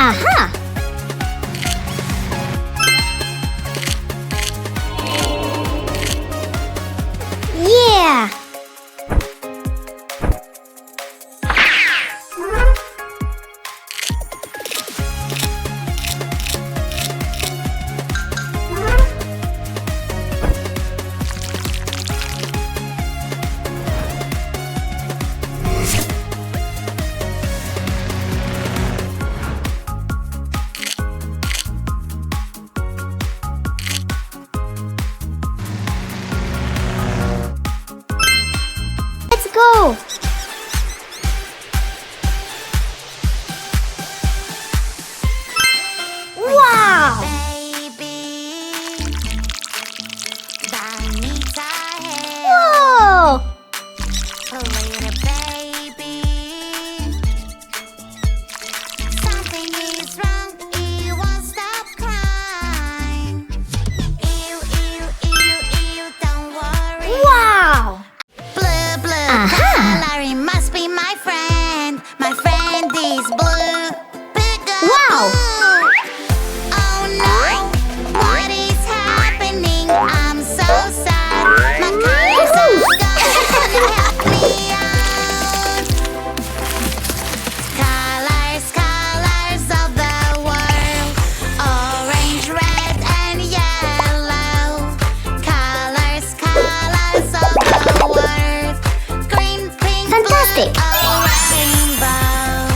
Aha! Yeah! Let's go! Wow! Whoa! Something is wrong, you won't stop crying. Don't worry. Wow! Blue, blue, Aha. Larry must be my friend. My friend is blue. Peekaboo. Wow. Oh no, what is happening? I'm so sad. My colors are gone. Help me out. Colors, colors of the world. Orange, red, and yellow. Colors, colors of the world. Green, pink, Fantastic. blue, oh, rainbow.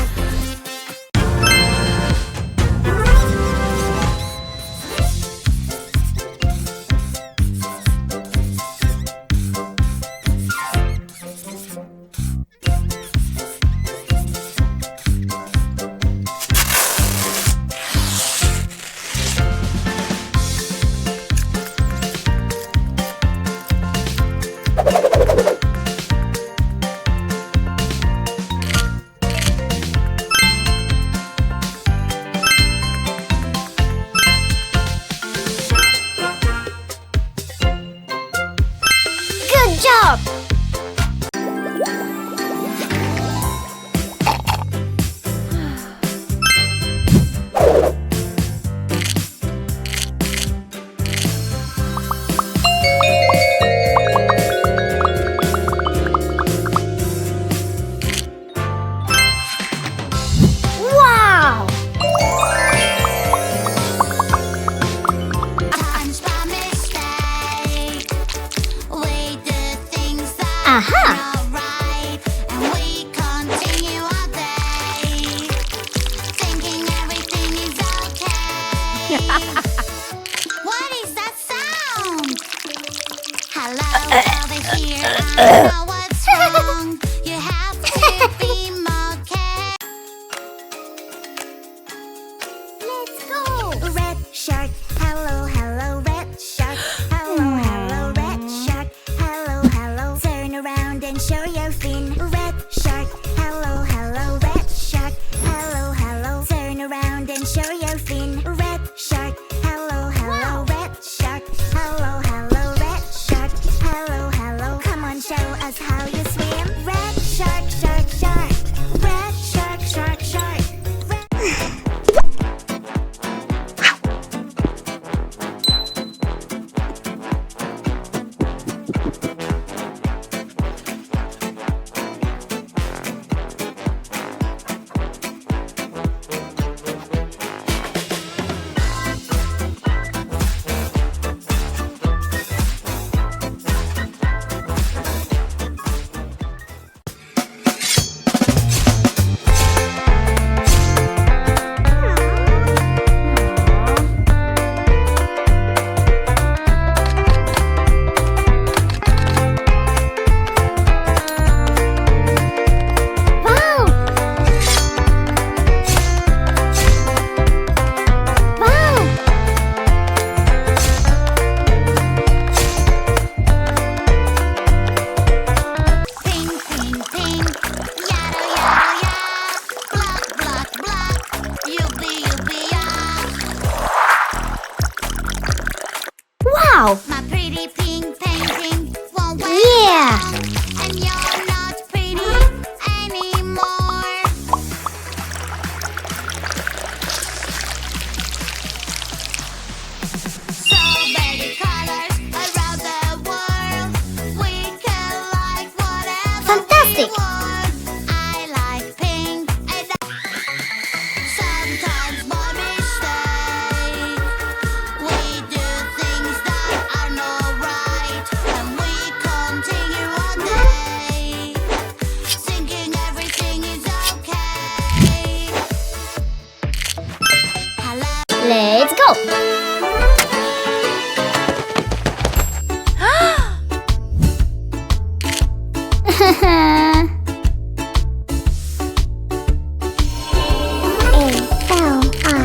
go!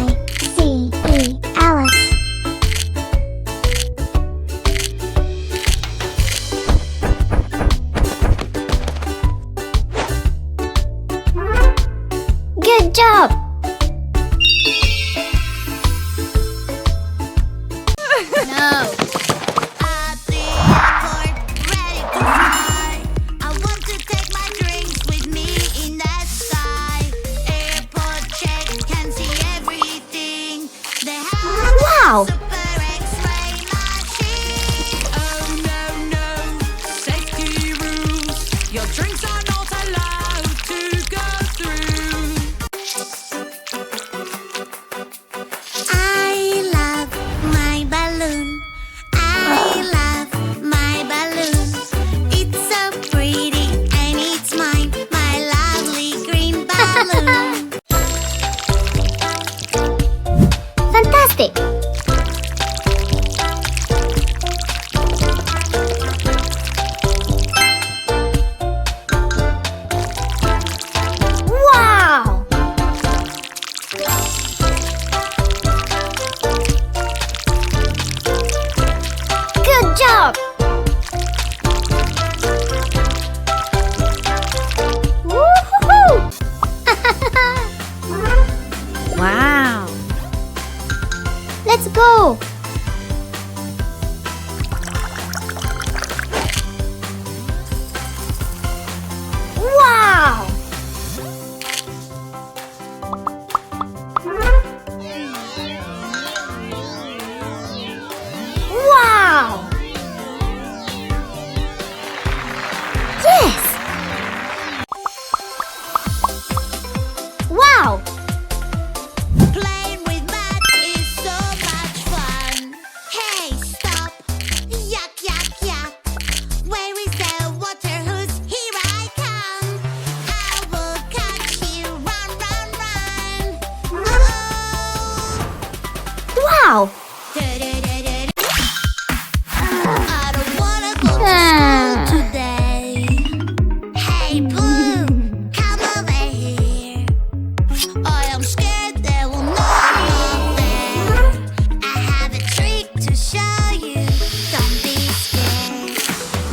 A-L-I-C-E, Alice. Good job! No. At the airport, ready to fly. I want to take my drinks with me in the sky. Airport check, can see everything. They have Wow! a super X-ray machine. Oh no, no, safety rules. Your drinks are not allowed to go through. I love my balloon. I love my balloon. It's so pretty and it's mine, my lovely green balloon. Fantastic! Wow! Good job! Woo-hoo-hoo! Wow! Let's go! Wow! Wow! Yes! Wow! Playing with mud is so much fun. Hey, stop! Yuck, yuck, yuck! Where is the water hose? Here I come! I will catch you! Run, run, run! Oh! Wow! I don't wanna go to school today. Hey, Blue, come over here. I am scared there will not be there. I have a trick to show you. Don't be scared.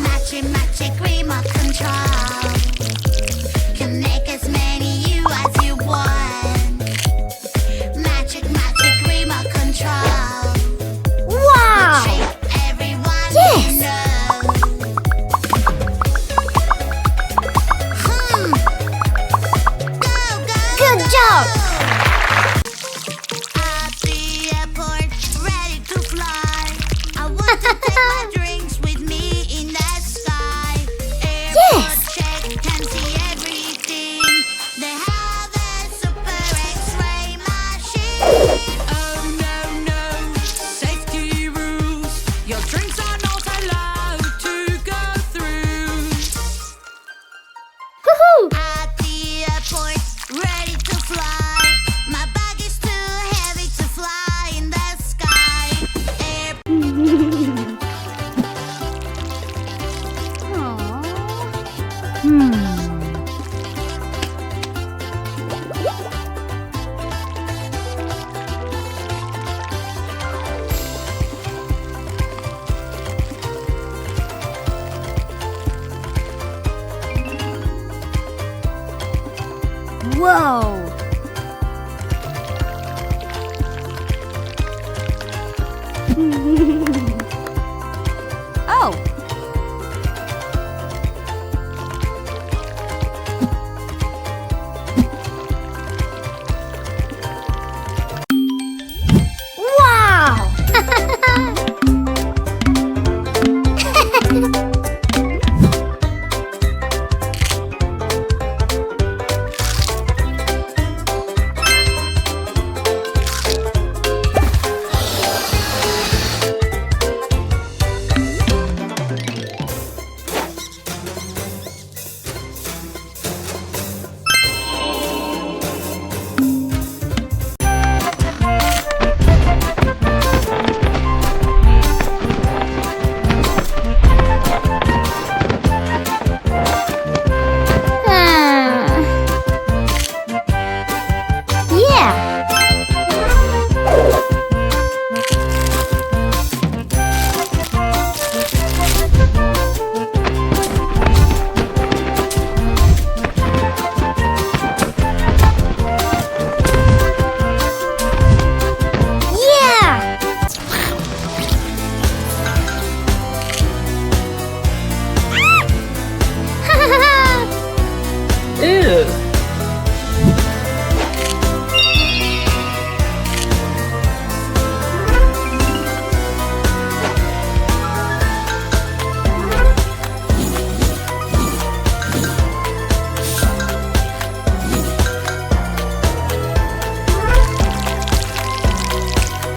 Magic, magic remote control can make as many you as you want. Magic, magic remote control. Wow! Trick everyone Yes! knows. Go, go, Good go. job! At the airport, ready to fly. I want to take my drinks with me in the sky. Airport Yes. check, can see everything. They have a super X-ray machine. Oh no, no, safety rules. Your drinks are not allowed to go through. Woohoo! At the airport, ready to fly. My bag is too heavy to fly in the sky. Whoa!